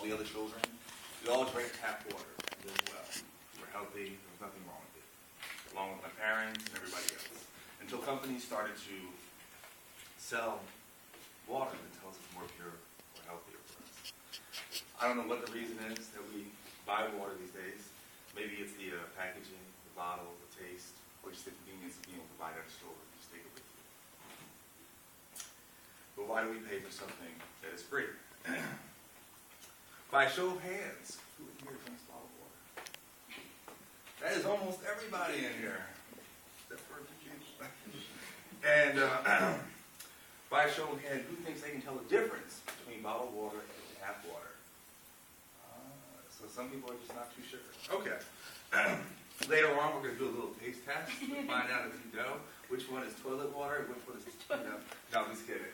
the other children, we all drank tap water and did well. We were healthy, there was nothing wrong with it, along with my parents and everybody else. Until companies started to sell water that tells us more pure or healthier for us. I don't know what the reason is that we buy water these days. Maybe it's the packaging, the bottle, the taste, or just the convenience of being able to buy it at a store and just take it with you. But why do we pay for something that is free? By show of hands, who in here drinks bottled water? That is almost everybody in here. Except for a few people. And by show of hands, who thinks they can tell the difference between bottled water and tap water? So some people are just not too sure. Okay. Later on, we're going to do a little taste test to find out if you know which one is toilet water and which one is, no, I'm just kidding.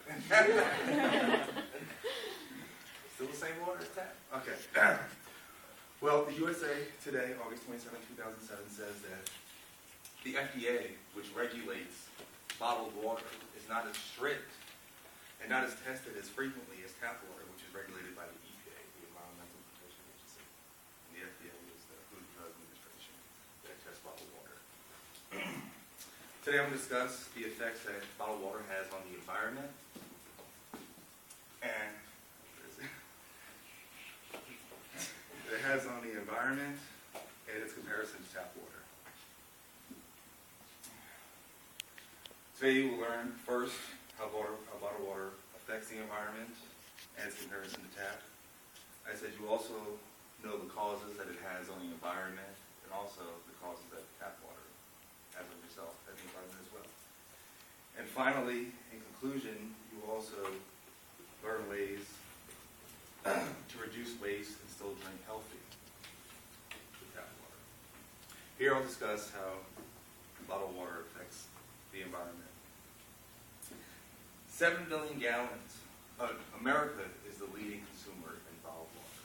Still the same water as tap? Okay. Well, the USA Today, August 27, 2007, says that the FDA, which regulates bottled water, is not as strict and not as tested as frequently as tap water, which is regulated by the EPA, the Environmental Protection Agency. And the FDA is the Food and Drug Administration that tests bottled water. Today I'm going to discuss the effects that bottled water has on the environment and it has on the environment and its comparison to tap water. Today you will learn first how bottled water affects the environment and its comparison to tap. I said you also know the causes that it has on the environment and also the causes that tap water has on yourself and the environment as well. And finally, in conclusion, you will also learn ways to reduce waste and still drink healthy with tap water. Here I'll discuss how bottled water affects the environment. 7 billion gallons. America is the leading consumer in bottled water.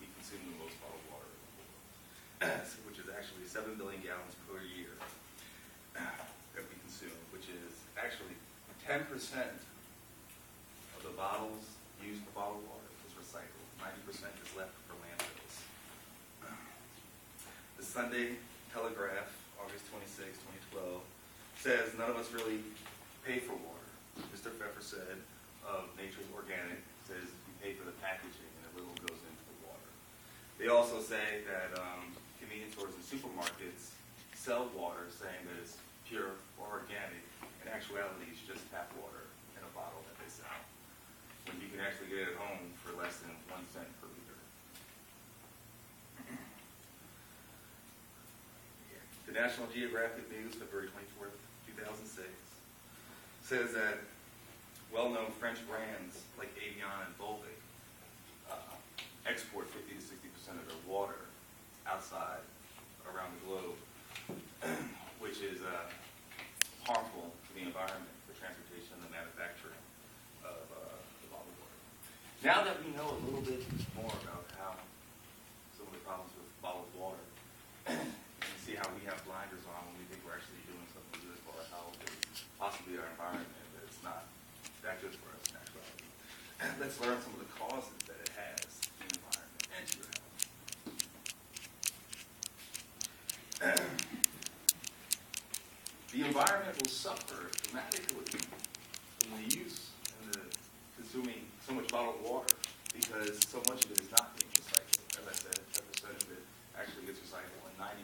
We consume the most bottled water in the world, which is actually 7 billion gallons per year that we consume, which is actually 10% of the bottles used for bottled water is recycled. 90% is left for landfills. The Sunday Telegraph, August 26, 2012, says none of us really pay for water. Mr. Pfeffer said of Nature's Organic, says we pay for the packaging and a little goes into the water. They also say that convenience stores and supermarkets sell water saying that it's pure or organic. In actuality, it's just tap water in a bottle that they sell, when you can actually get it at home for less than 1 cent per liter. The National Geographic News, February 24th, 2006, says that well-known French brands like Evian and Volvic export 50 to 60% of their water outside around the globe, which is harmful to the environment for transportation and the manufacturing of the bottled water. Now that we know a little bit more about how some of the problems with bottled water, you can see how we have blinders on when we think we're actually doing something good for our health and possibly our environment, but it's not that good for us in actuality. Let's learn some of the causes that it has in the environment and to your health. The environment will suffer dramatically from the use and the consuming so much bottled water because so much of it is not being recycled. As I said, 10% of it actually gets recycled and 90%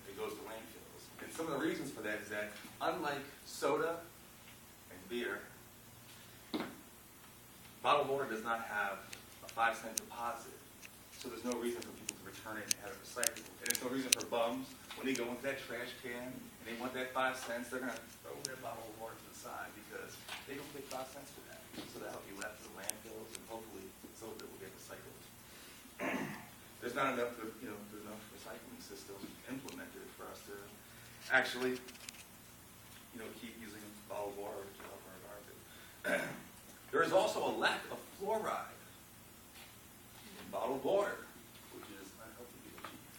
it goes to landfills. And some of the reasons for that is that unlike soda and beer, bottled water does not have a 5-cent deposit. So there's no reason for people to return it and have it recycled. And there's no reason for bums, when they go into that trash can and they want that 5 cents, they're going to throw their bottle of water to the side because they don't get 5 cents for that. So that'll be left to the landfills and hopefully some of it will get recycled. There's not enough, there's no recycling system implemented for us to actually, keep using bottled water to help our environment. There is also a lack of fluoride in bottled water, which is unhealthy to achieve.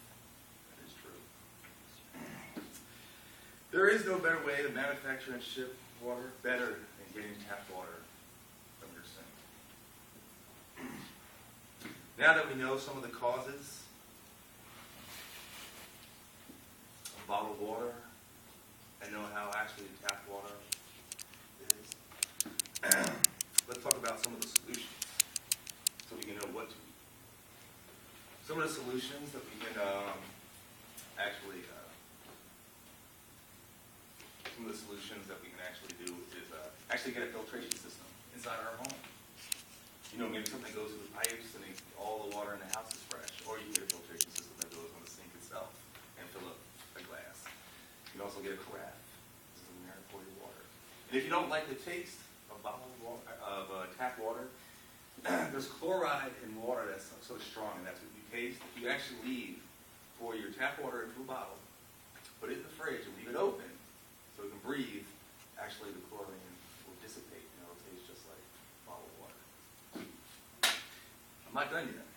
That is true. There is no better way to manufacture and ship water better than getting tap water from your sink. Now that we know some of the causes of bottled water and know how actually tap water is, let's talk about some of the solutions so we can know what to do. Some of the solutions that we can actually do is actually get a filtration system inside our home. You know, maybe something goes through the pipes and all the water in the house is fresh, or you can get a filtration system that goes on the sink itself and fill up a glass. You can also get a carafe. This is in there for your water. And if you don't like the taste of bottled water, tap water, there's chloride in water that's so strong, and that's what you taste. If you actually leave pour your tap water into a bottle, put it in the fridge, and leave it open so it can breathe, actually the chlorine will dissipate, and it'll taste just like bottled water. I'm not done yet.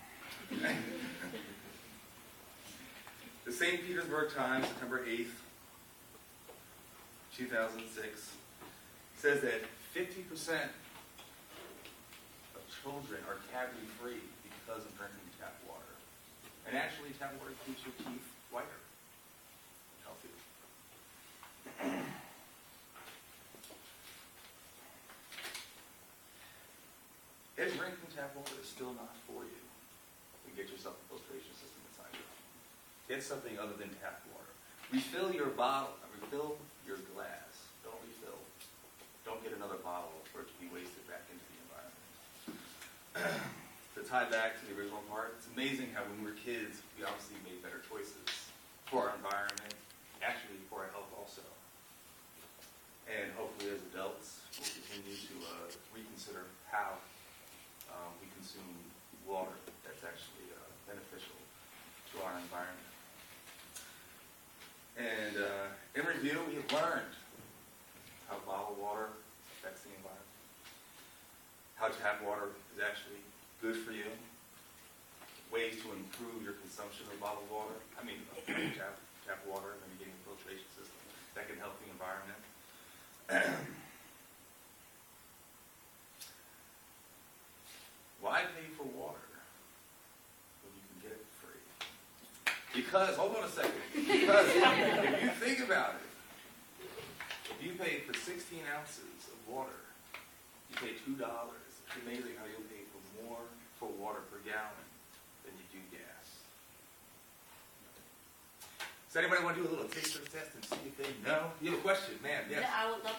The St. Petersburg Times, September 8th, 2006, says that 50% of children are cavity-free because of drinking tap water. And actually, tap water keeps your teeth whiter and healthier. If drinking tap water is still not for you, then get yourself a filtration system inside your home. Get something other than tap water. Refill your bottle, refill your glass. Don't refill. Don't get another bottle for it to be wasted back into the environment. To tie back to the original part, it's amazing how when we were kids, we obviously made better choices for our environment, actually for our health also. And hopefully as adults, we'll continue to reconsider how we consume water that's actually beneficial to our environment. And in review, we have learned how bottled water affects the environment, how tap water is actually good for you, ways to improve your consumption of bottled water, tap water, and then getting a filtration system that can help the environment. Why pay for water when you can get it free? Because, hold on a second, because if you think about it, if you pay for 16 ounces of water, you pay $2. It's amazing how you'll pay for more for water per gallon than you do gas. Does anybody want to do a little taster test and see if they know? You have a question, ma'am? Yes. Yeah, I would love